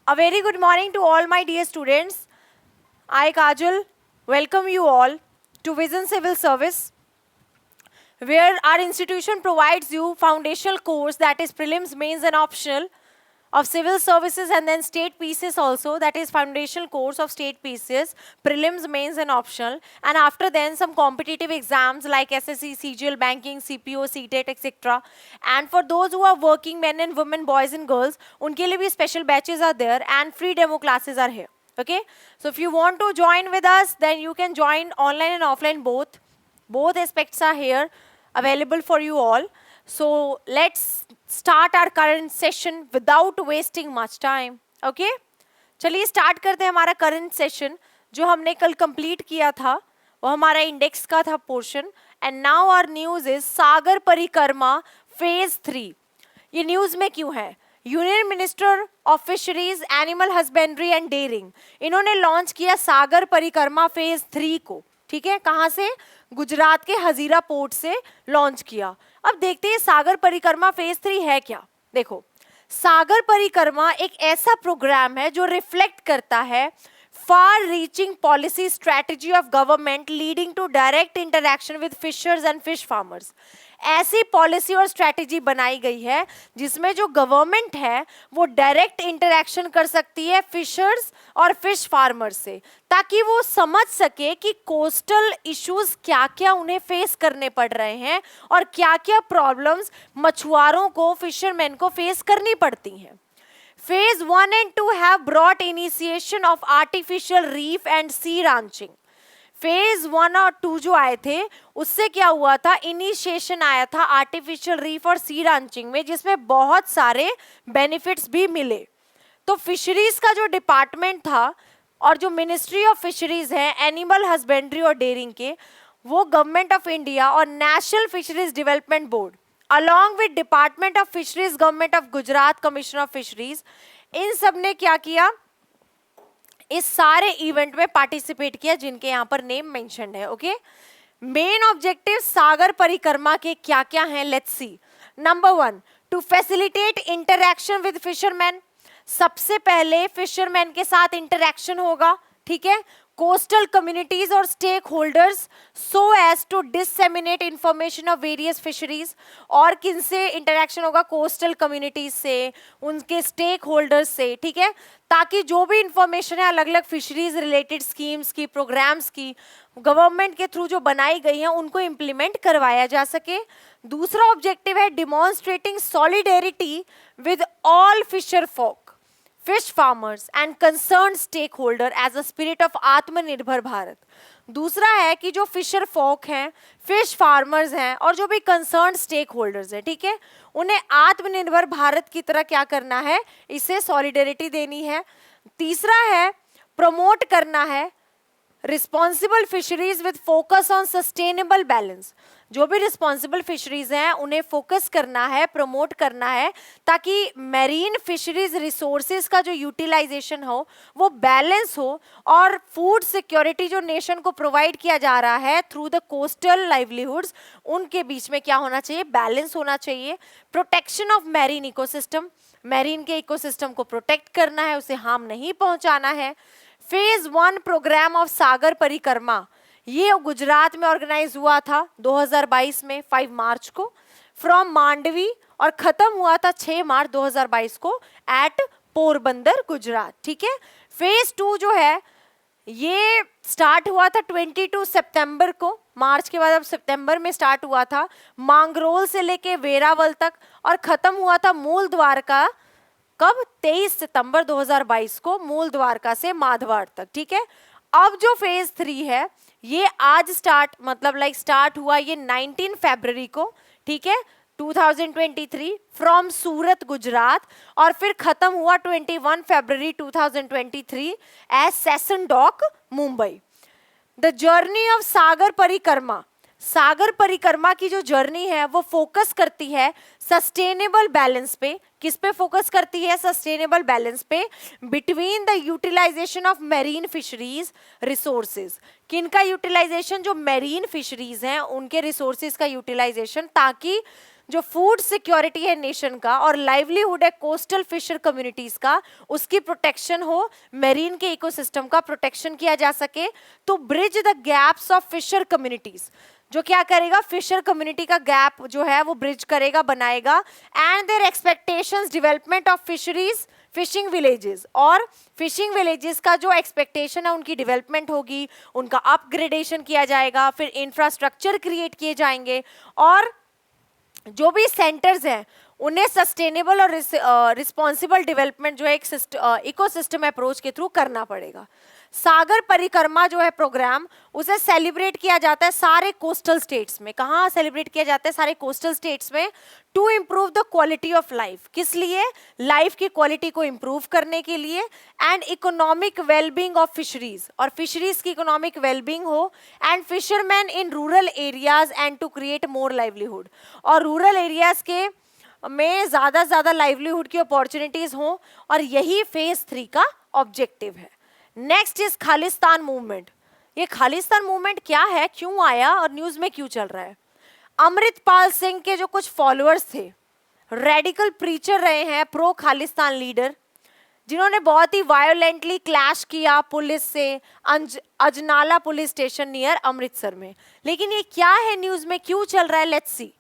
A very good morning to all my dear students. I, Kajal, welcome you all to Vision Civil Service, where our institution provides you foundational course that is prelims, mains and optional of civil services, and then state pieces also, that is foundational course of state pieces, prelims, mains and optional, and after then some competitive exams like SSC, CGL, banking, CPO, CTET, etc. And for those who are working, men and women, boys and girls, unke liye bhi special batches are there and free demo classes are here. Okay, so if you want to join with us, then you can join online and offline both aspects are here available for you all. So let's start our current session without wasting much time. Okay, चलिए start करते हैं हमारा current session जो हमने कल complete किया था, वो हमारा इंडेक्स का था portion. And now our news is Sagar Parikrama phase 3. ये न्यूज में क्यों है? Union minister of fisheries, animal husbandry and dairying, इन्होंने लॉन्च किया सागर परिक्रमा फेज 3 को. ठीक है, कहाँ से? गुजरात के हजीरा पोर्ट से लॉन्च किया. अब देखते हैं सागर परिक्रमा फेज 3 है क्या. देखो, सागर परिक्रमा एक ऐसा प्रोग्राम है जो रिफ्लेक्ट करता है far reaching policy strategy of government leading to direct interaction with fishers and fish farmers. ऐसी पॉलिसी और स्ट्रैटेजी बनाई गई है जिसमें जो गवर्नमेंट है वो डायरेक्ट इंटरेक्शन कर सकती है फिशर्स और फिश फार्मर्स से, ताकि वो समझ सके कि कोस्टल इश्यूज क्या क्या उन्हें फेस करने पड़ रहे हैं और क्या क्या प्रॉब्लम्स मछुआरों को, फिशरमैन को फेस करनी पड़ती हैं. Phase 1 and 2 have brought initiation of artificial reef and sea ranching. Phase 1 और 2 जो आए थे उससे क्या हुआ था? इनिशिएशन आया था आर्टिफिशियल रीफ और सी रांचिंग में, जिसमें बहुत सारे बेनिफिट्स भी मिले. तो फिशरीज का जो डिपार्टमेंट था और जो मिनिस्ट्री ऑफ फिशरीज है, एनिमल हस्बेंड्री और डेयरिंग के, वो गवर्नमेंट ऑफ इंडिया और national fisheries development board along with department of fisheries, government of Gujarat, commissioner of fisheries, इन सब ने क्या किया? इस सारे इवेंट में पार्टिसिपेट किया जिनके यहाँ पर नेम मेंशन्ड है. Okay, main objective Sagar Parikrama के क्या क्या हैं? Let's see. Number 1, to facilitate interaction with fisherman. सबसे पहले फिशरमैन के साथ इंटरैक्शन होगा. ठीक है, कोस्टल कम्युनिटीज और stakeholders so as to disseminate information of various fisheries. और किनसे इंटरेक्शन होगा? कोस्टल कम्युनिटीज से, उनके स्टेक होल्डर्स से. ठीक है, ताकि जो भी इंफॉर्मेशन है अलग अलग फिशरीज रिलेटेड स्कीम्स की, प्रोग्राम्स की, गवर्नमेंट के थ्रू जो बनाई गई हैं उनको इम्प्लीमेंट करवाया जा सके. दूसरा ऑब्जेक्टिव है demonstrating solidarity with all fisher folk, fish farmers and concerned stakeholder as a spirit of आत्मनिर्भर भारत. दूसरा है कि जो फिशर फोक हैं, फिश फार्मर्स हैं और जो भी कंसर्न स्टेक होल्डर्स हैं, ठीक है, उन्हें आत्मनिर्भर भारत की तरह क्या करना है? इसे सॉलिडेरिटी देनी है. तीसरा है प्रमोट करना है responsible fisheries with focus on sustainable balance. जो भी रिस्पॉन्सिबल फिशरीज हैं उन्हें फोकस करना है, प्रमोट करना है, ताकि मैरीन फिशरीज रिसोर्सेज का जो यूटिलाइजेशन हो वो बैलेंस हो और फूड सिक्योरिटी जो नेशन को प्रोवाइड किया जा रहा है थ्रू द कोस्टल लाइवलीहुड्स, उनके बीच में क्या होना चाहिए? बैलेंस होना चाहिए. Protection of marine ecosystem, marine के इकोसिस्टम को प्रोटेक्ट करना है, उसे हार्म नहीं पहुंचाना है. फेज 1 प्रोग्राम ऑफ सागर परिक्रमा ये गुजरात में ऑर्गेनाइज हुआ था 2022 में 5 मार्च को फ्रॉम मांडवी और खत्म हुआ था 6 मार्च 2022 को एट पोरबंदर, गुजरात. ठीक है, फेज 2 जो है ये स्टार्ट हुआ था 22 सितंबर को, मार्च के बाद अब सितंबर में स्टार्ट हुआ था, मांगरोल से लेके वेरावल तक, और खत्म हुआ था मूल द्वारका कब? 23 सितंबर 2022 को मूल द्वारका से माधवाड़ तक. ठीक है, अब जो फेज 3 है ये आज स्टार्ट हुआ ये 19 फरवरी को. ठीक है, 2023 फ्रॉम सूरत, गुजरात, और फिर खत्म हुआ 21 फरवरी 2023 as Sassoon dock, Mumbai. The journey of Sagar Parikrama, Sagar परिक्रमा की जो जर्नी है वो फोकस करती है सस्टेनेबल बैलेंस पे. किस पे फोकस करती है? सस्टेनेबल बैलेंस पे between the utilization of marine fisheries resources. किनका यूटिलाइजेशन? जो मैरीन फिशरीज हैं उनके रिसोर्सेज का यूटिलाइजेशन, ताकि जो फूड सिक्योरिटी है नेशन का और लाइवलीहुड है कोस्टल फिशर कम्युनिटीज का, उसकी प्रोटेक्शन हो, मेरीन के इकोसिस्टम का प्रोटेक्शन किया जा सके। तो bridge the gaps of fisher communities, जो क्या करेगा, फिशर कम्युनिटी का गैप जो है वो ब्रिज करेगा, बनाएगा। And there expectations development of fisheries, fishing villages, और फिशिंग विलेजेस का जो एक्सपेक्टेशन है उनकी डेवलपमेंट होगी, उनका अपग्रेडेशन किया जाएगा, फिर इंफ्रास्ट्रक्चर क्रिएट किए जाएंगे, और जो भी सेंटर्स हैं उन्हें सस्टेनेबल और रिस्पॉन्सिबल डेवलपमेंट जो है एक इकोसिस्टम अप्रोच के थ्रू करना पड़ेगा। सागर परिक्रमा जो है प्रोग्राम, उसे सेलिब्रेट किया जाता है सारे कोस्टल स्टेट्स में। कहाँ सेलिब्रेट किया जाता है? सारे कोस्टल स्टेट्स में, to improve the quality of life. किस लिए? लाइफ की क्वालिटी को इम्प्रूव करने के लिए, and economic wellbeing of fisheries, और फिशरीज की इकोनॉमिक वेलबींग हो, and fisherman in rural areas and to create more livelihood, और रूरल एरियाज के में ज़्यादा से ज़्यादा लाइवलीहुड की अपॉर्चुनिटीज हों, और यही फेज 3 का ऑब्जेक्टिव है। Next is Khalistan movement. ये खालिस्तान मूवमेंट क्या है, क्यों आया और न्यूज़ में क्यों चल रहा है? अमृतपाल सिंह के जो कुछ फॉलोअर्स थे, रेडिकल प्रीचर रहे हैं, प्रो खालिस्तान लीडर, जिन्होंने बहुत ही वायोलेंटली क्लैश किया पुलिस से Ajnala police station near Amritsar में। लेकिन ये क्या है, न्यूज़ में क्यों चल रहा है, लेट्स सी।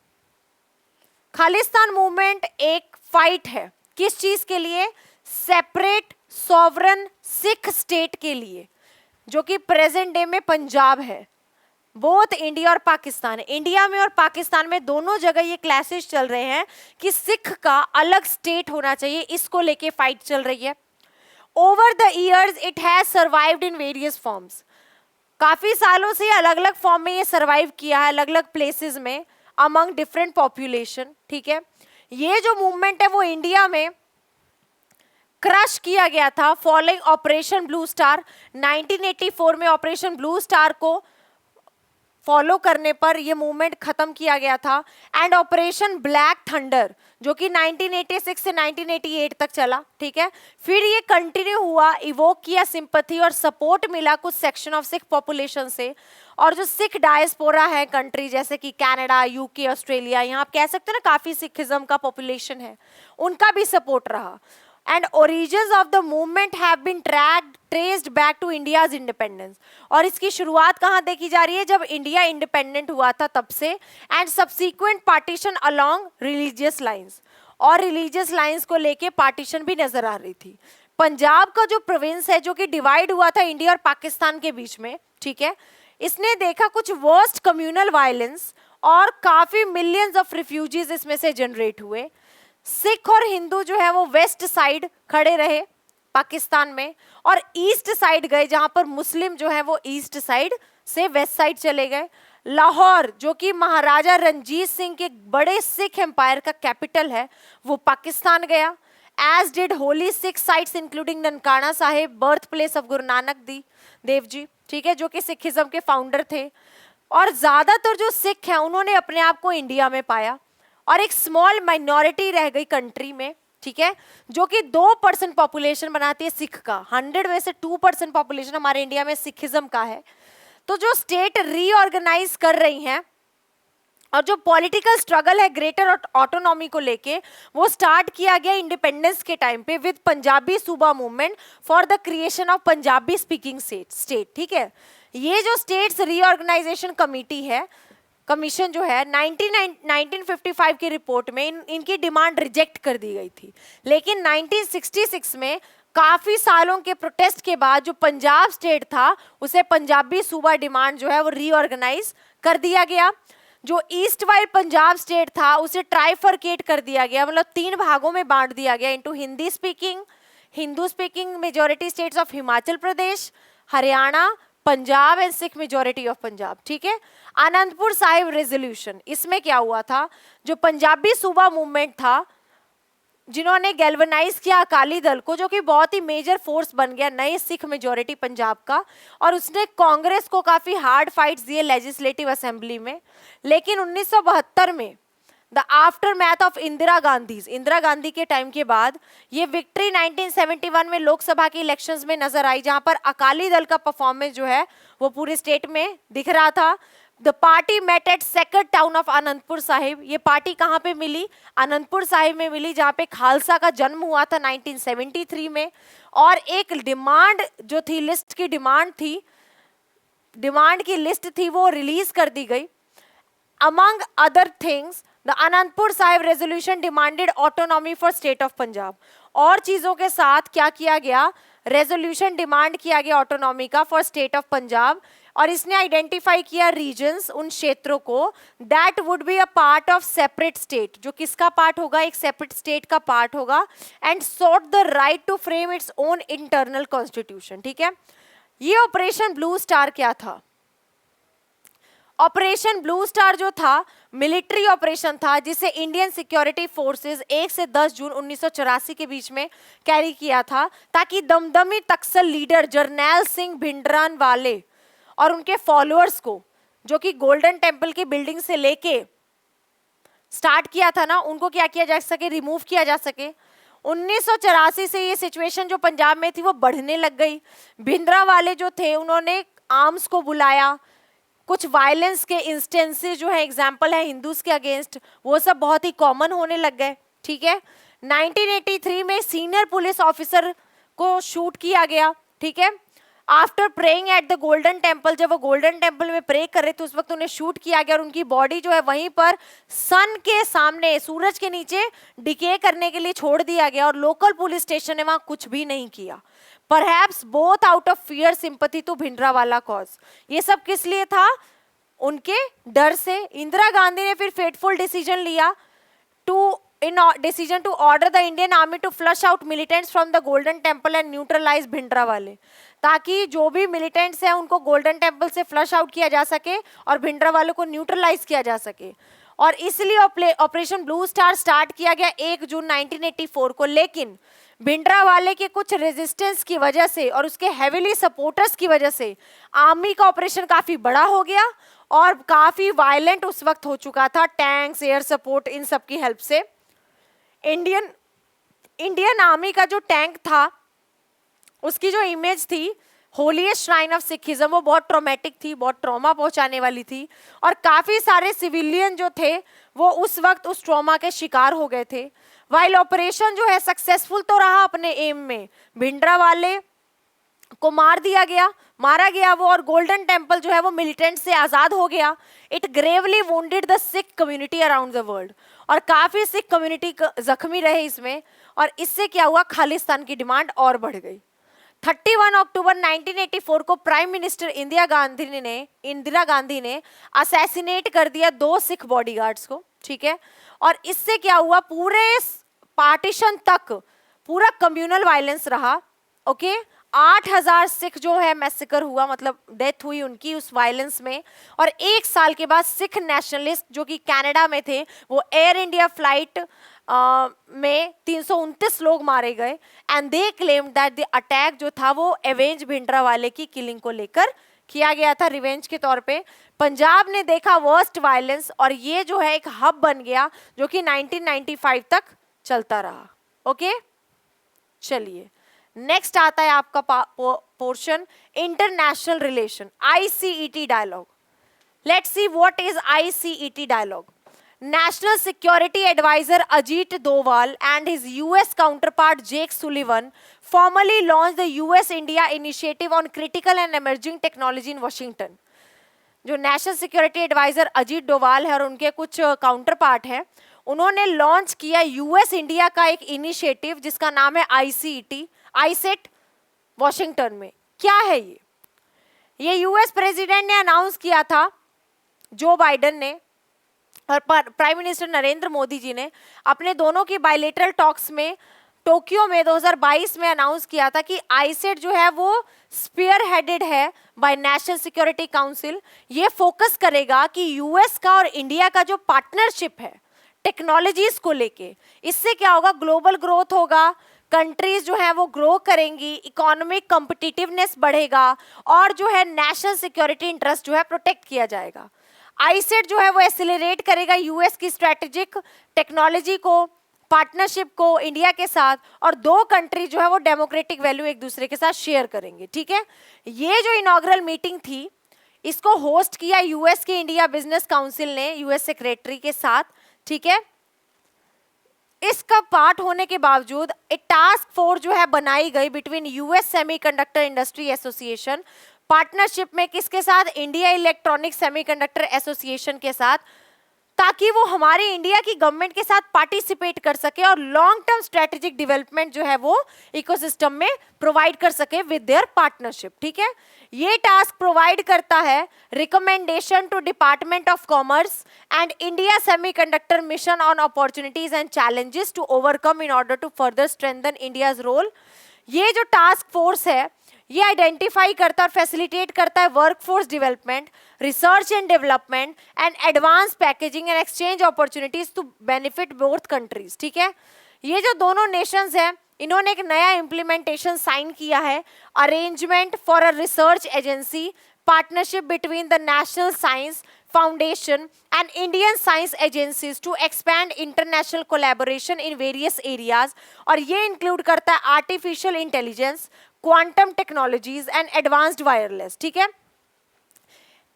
खालिस्तान मूवमेंट एक फाइट है, किस चीज के लिए? सेपरेट सॉवरन सिख स्टेट के लिए, जो कि प्रेजेंट डे में पंजाब है। बोथ इंडिया और पाकिस्तान, इंडिया में और पाकिस्तान में दोनों जगह ये क्लैशेस चल रहे हैं कि सिख का अलग स्टेट होना चाहिए, इसको लेके फाइट चल रही है। Over the years it has survived in various forms, काफी सालों से अलग अलग फॉर्म में ये सर्वाइव किया है, अलग अलग प्लेसेस में, अमंग डिफरेंट पॉपुलेशन। ठीक है, ये जो मूवमेंट है वो इंडिया में क्रश किया गया था फॉलोइंग ऑपरेशन ब्लू स्टार। 1984 में ऑपरेशन ब्लू स्टार को फॉलो करने पर यह मूवमेंट खत्म किया गया था, एंड ऑपरेशन ब्लैक थंडर जो कि 1986 से 1988 तक चला। ठीक है, फिर ये कंटिन्यू हुआ, इवोक किया सिंपैथी और सपोर्ट मिला कुछ सेक्शन ऑफ सिख पॉपुलेशन से, और जो सिख डायस्पोरा है कंट्री जैसे कि कनाडा, यूके, ऑस्ट्रेलिया, यहाँ आप कह सकते हैं ना काफी सिखिज्म का पॉपुलेशन है, उनका भी सपोर्ट रहा। And origins of the movement have been traced back to India's independence, और इसकी शुरुआत कहाँ देखी जा रही है? जब इंडिया इंडिपेंडेंट हुआ था तब से, and subsequent partition along religious lines, और रिलीजियस लाइंस को लेके पार्टीशन भी नजर आ रही थी। पंजाब का जो प्रोविंस है जो कि डिवाइड हुआ था इंडिया और पाकिस्तान के बीच में, ठीक है, इसने देखा कुछ वर्स्ट कम्युनल वायलेंस और काफी मिलियंस ऑफ रिफ्यूजीज इसमें से जनरेट हुए। सिख और हिंदू जो है वो वेस्ट साइड खड़े रहे पाकिस्तान में, और ईस्ट साइड गए जहां पर मुस्लिम जो है वो ईस्ट साइड से वेस्ट साइड चले गए। लाहौर जो कि महाराजा रंजीत सिंह के बड़े सिख एम्पायर का कैपिटल है वो पाकिस्तान गया, as did holy Sikh sites including Nankana Sahib, birth place of Guru Nanak Dev ji, ठीक है, जो कि सिखिज्म के फाउंडर थे। और ज्यादातर जो सिख हैं उन्होंने अपने आप को इंडिया में पाया, और एक स्मॉल माइनॉरिटी रह गई कंट्री में, ठीक है, जो कि 2% पॉपुलेशन बनाती है सिख का। 100 में से 2% पॉपुलेशन हमारे इंडिया में सिखिज्म का है। तो जो स्टेट रीऑर्गेनाइज कर रही हैं और जो पॉलिटिकल स्ट्रगल है ग्रेटर ऑटोनॉमी को लेके, वो स्टार्ट किया गया इंडिपेंडेंस के टाइम पे विद पंजाबी सूबा movement for the creation of Punjabi speaking state. ठीक है, ये जो स्टेट्स रीऑर्गेनाइजेशन कमिटी है, कमीशन जो है 1955 की रिपोर्ट में इनकी डिमांड रिजेक्ट कर दी गई थी। लेकिन 1966 में काफी सालों के प्रोटेस्ट के बाद जो पंजाब स्टेट था उसे पंजाबी सूबा डिमांड जो है वो रीऑर्गेनाइज कर दिया गया। जो ईस्ट वाइल पंजाब स्टेट था उसे ट्राइफरकेट कर दिया गया, मतलब 3 भागों में बांट दिया गया into Hindu speaking majority states of Himachal Pradesh, Haryana, Punjab and Sikh majority of Punjab. ठीक है, आनंदपुर साहिब रेजोल्यूशन, इसमें क्या हुआ था, जो पंजाबी सूबा मूवमेंट था जिन्होंने गैल्वनाइज किया अकाली दल को, जो कि बहुत ही मेजर फोर्स बन गया नए सिख मेजॉरिटी पंजाब का, और उसने कांग्रेस को काफी हार्ड फाइट्स दिए लेजिस्लेटिव असेंबली में। लेकिन 1972 में the after math of Indira Gandhi के टाइम के बाद ये विक्ट्री 1971 में लोकसभा के इलेक्शंस में नजर आई, जहां पर अकाली दल का परफॉर्मेंस जो है वो पूरे स्टेट में दिख रहा था। The party met at sacred town of Anandpur Sahib. ये पार्टी कहाँ पे मिली? अनंतपुर साहिब में मिली, जहाँ पे खालसा का जन्म हुआ था 1973 में। और एक डिमांड जो थी, लिस्ट की डिमांड थी, डिमांड की लिस्ट थी, वो रिलीज कर दी गई। Among other things the Anantapur Sahib resolution demanded autonomy for state of Punjab. और चीजों के साथ क्या किया गया? रेजोल्यूशन डिमांड किया गया ऑटोनॉमी का फॉर स्टेट ऑफ पंजाब। और इसने आइडेंटिफाई किया रीजन्स, उन क्षेत्रों को, that would be a part of separate state, जो किसका पार्ट होगा? एक सेपरेट स्टेट का पार्ट होगा। And sought the right to frame its own internal constitution. ठीक है, ये ऑपरेशन ब्लू स्टार क्या था? ऑपरेशन ब्लू स्टार जो था मिलिट्री ऑपरेशन था, जिसे इंडियन सिक्योरिटी फोर्सेस 1 से 10 जून 1984 के बीच में कैरी किया था, ताकि दमदमी तक्सल लीडर जरनैल सिंह भिंडरानवाले और उनके फॉलोअर्स को, जो कि गोल्डन टेम्पल की बिल्डिंग से लेके स्टार्ट किया था ना, उनको क्या किया जा सके? रिमूव किया जा सके। 1984 से ये सिचुएशन जो पंजाब में थी वो बढ़ने लग गई। भिंडरावाले जो थे उन्होंने आर्म्स को बुलाया, कुछ वायलेंस के इंस्टेंसेस जो है, एग्जाम्पल है हिंदूज के अगेंस्ट, वो सब बहुत ही कॉमन होने लग गए। ठीक है, 1983 में सीनियर पुलिस ऑफिसर को शूट किया गया। ठीक है, after praying at the golden temple, जब वो गोल्डन टेम्पल में प्रे कर रहे थे उस वक्त उन्हें शूट किया गया और उनकी बॉडी जो है वहीं पर सन के सामने, सूरज के नीचे डिके करने के लिए छोड़ दिया गया। और लोकल पुलिस स्टेशन ने वहां कुछ भी नहीं किया, perhaps both out of fear sympathy to Bhindranwala cause. ये सब किस लिए था? उनके डर से। इंदिरा गांधी ने फिर फेटफुल डिसीजन लिया to order the Indian army to flush out militants from the golden temple and neutralize Bhindranwale, ताकि जो भी मिलिटेंट्स हैं उनको गोल्डन टेम्पल से फ्लश आउट किया जा सके और भिंडरावाले को न्यूट्रलाइज किया जा सके। और इसलिए ऑपरेशन ब्लू स्टार स्टार्ट किया गया 1 जून 1984 को। लेकिन भिंडरावाले के कुछ रेजिस्टेंस की वजह से और उसके हेविली सपोर्टर्स की वजह से आर्मी का ऑपरेशन काफी बड़ा हो गया और काफी वायलेंट उस वक्त हो चुका था, टैंक्स, एयर सपोर्ट, इन सब की हेल्प से। इंडियन आर्मी का जो टैंक था उसकी जो इमेज थी होलीएस्ट श्राइन ऑफ सिखिज्म, वो बहुत ट्रॉमेटिक थी, बहुत ट्रॉमा पहुंचाने वाली थी। और काफी सारे सिविलियन जो थे वो उस वक्त उस ट्रॉमा के शिकार हो गए थे। वाइल ऑपरेशन जो है सक्सेसफुल तो रहा अपने एम में, भिंडरावाले को मारा गया वो, और गोल्डन टेम्पल जो है वो मिलिटेंट से आजाद हो गया। It Gravely wounded the Sikh community around the world, और काफी सिख कम्युनिटी जख्मी रहे इसमें। और इससे क्या हुआ? खालिस्तान की डिमांड और बढ़ गई। 31 अक्टूबर 1984 को प्राइम मिनिस्टर इंदिरा गांधी ने असैसिनेट कर दिया 2 सिख बॉडीगार्ड्स को। ठीक है, और इससे क्या हुआ? पूरे पार्टीशन तक पूरा कम्युनल वायलेंस रहा। ओके, 8000 सिख जो है मैसेकर हुआ, मतलब डेथ हुई उनकी उस वायलेंस में। और 1 साल के बाद सिख नेशनलिस्ट जो कि कनाडा में थे, वो एयर इंडिया फ्लाइट में 329 लोग मारे गए। And they claimed that the attack जो था वो एवेंज भिंडरावाले की किलिंग को लेकर किया गया था, रिवेंज के तौर पे। पंजाब ने देखा वर्स्ट वायलेंस, और ये जो है एक हब बन गया जो कि 1995 तक चलता रहा। ओके, चलिए नेक्स्ट आता है आपका portion international relation, ICET dialogue. Let's see what is ICET dialogue. National Security Advisor Ajit Doval and his US counterpart Jake Sullivan formally launched the US-India Initiative on Critical and Emerging Technology in Washington. जो national security advisor Ajit Doval है और उनके कुछ counter part हैं, उन्होंने launch किया US India का एक इनिशिएटिव जिसका नाम है आईसेट वॉशिंगटन में। क्या है ये यूएस प्रेसिडेंट ने अनाउंस किया था, जो बाइडेन ने और प्राइम मिनिस्टर नरेंद्र मोदी जी ने अपने दोनों की बायलेटरल टॉक्स में टोक्यो में 2022 में अनाउंस किया था कि आईसेट जो है वो स्पीयर हेडेड है बाय नेशनल सिक्योरिटी काउंसिल। ये फोकस करेगा कि यूएस का और इंडिया का जो पार्टनरशिप है टेक्नोलॉजीज को लेके, इससे क्या होगा? ग्लोबल ग्रोथ होगा, कंट्रीज जो है वो ग्रो करेंगी, इकोनॉमिक कॉम्पिटिटिवनेस बढ़ेगा और जो है नेशनल सिक्योरिटी इंटरेस्ट जो है प्रोटेक्ट किया जाएगा। आईसेट जो है वो एक्सेलरेट करेगा यूएस की स्ट्रेटेजिक टेक्नोलॉजी को, पार्टनरशिप को इंडिया के साथ, और 2 कंट्री जो है वो डेमोक्रेटिक वैल्यू एक दूसरे के साथ शेयर करेंगे। ठीक है, ये जो इनॉग्रल मीटिंग थी, इसको होस्ट किया यूएस के इंडिया बिजनेस काउंसिल ने यूएस सेक्रेटरी के साथ, ठीक है। इसका पार्ट होने के बावजूद एक टास्क फोर्स जो है बनाई गई between US semiconductor industry association, partnership में किसके साथ, इंडिया इलेक्ट्रॉनिक सेमीकंडक्टर एसोसिएशन के साथ, ताकि वो हमारी इंडिया की गवर्नमेंट के साथ पार्टिसिपेट कर सके और लॉन्ग टर्म स्ट्रेटेजिक डेवलपमेंट जो है वो इकोसिस्टम में प्रोवाइड कर सके विद देयर पार्टनरशिप, ठीक है। ये टास्क प्रोवाइड करता है recommendation to department of commerce and India semiconductor mission on opportunities and challenges to overcome in order to further strengthen India's role. ये जो टास्क फोर्स है ये आइडेंटिफाई करता है और फैसिलिटेट करता है workforce development, research and development and advance packaging and exchange opportunities to benefit both countries, ठीक है। ये जो दोनों नेशंस हैं इन्होंने एक नया इम्प्लीमेंटेशन साइन किया है, arrangement for a research agency partnership between the national science foundation and Indian science agencies to expand international collaboration in various areas, और ये इंक्लूड करता है artificial intelligence, quantum technologies and advanced wireless, ठीक है।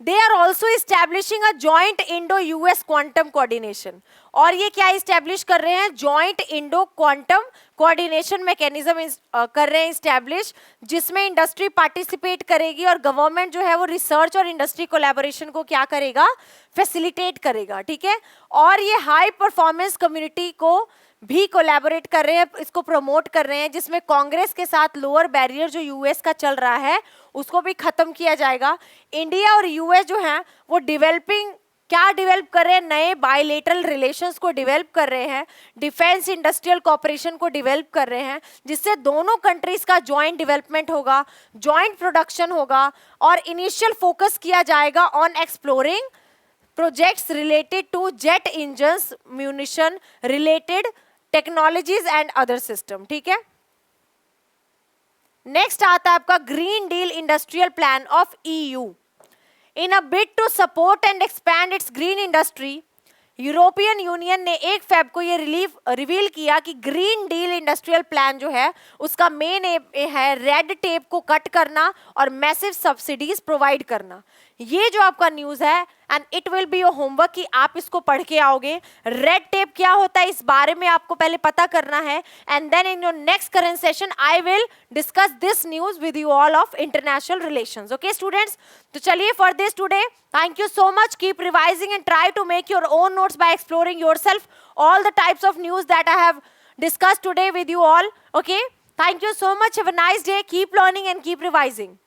They are also establishing a joint Indo-US quantum coordination, और ये क्या establish कर रहे हैं, joint Indo quantum coordination mechanism कर रहे हैं इस्टेब्लिश, जिसमें इंडस्ट्री पार्टिसिपेट करेगी और गवर्नमेंट जो है वो रिसर्च और इंडस्ट्री कोलैबोरेशन को क्या करेगा, फैसिलिटेट करेगा, ठीक है। और ये हाई परफॉर्मेंस कम्युनिटी को भी कोलैबोरेट कर रहे हैं, इसको प्रमोट कर रहे हैं, जिसमें कांग्रेस के साथ लोअर बैरियर जो यूएस का चल रहा है उसको भी खत्म किया जाएगा। इंडिया और यूएस जो हैं वो डेवलपिंग क्या डेवलप कर रहे हैं, नए बायलेटरल रिलेशंस को डेवलप कर रहे हैं, डिफेंस इंडस्ट्रियल कोऑपरेशन को डेवलप कर रहे हैं, जिससे दोनों कंट्रीज का जॉइंट डेवलपमेंट होगा, जॉइंट प्रोडक्शन होगा और इनिशियल फोकस किया जाएगा on exploring projects related to jet engines, munition related technologies and other system, ठीक है। नेक्स्ट आता है आपका green deal industrial plan of EU. In a bid to support and expand its green industry, European union ने 1 Feb को ये reveal किया कि ग्रीन डील इंडस्ट्रियल प्लान जो है उसका मेन एम है रेड टेप को कट करना और मैसिव सब्सिडीज प्रोवाइड करना। ये जो आपका न्यूज़ है and it will be your homework कि आप इसको पढ़ के आओगे। रेड टेप क्या होता है इस बारे में आपको पहले पता करना है, and then in your next current session I will discuss this news with you all of international relations. Okay students, तो चलिए for this today, thank you so much, keep revising and try to make your own notes by exploring yourself all the types of news that I have discussed today with you all. Okay, thank you so much, have a nice day, keep learning and keep revising.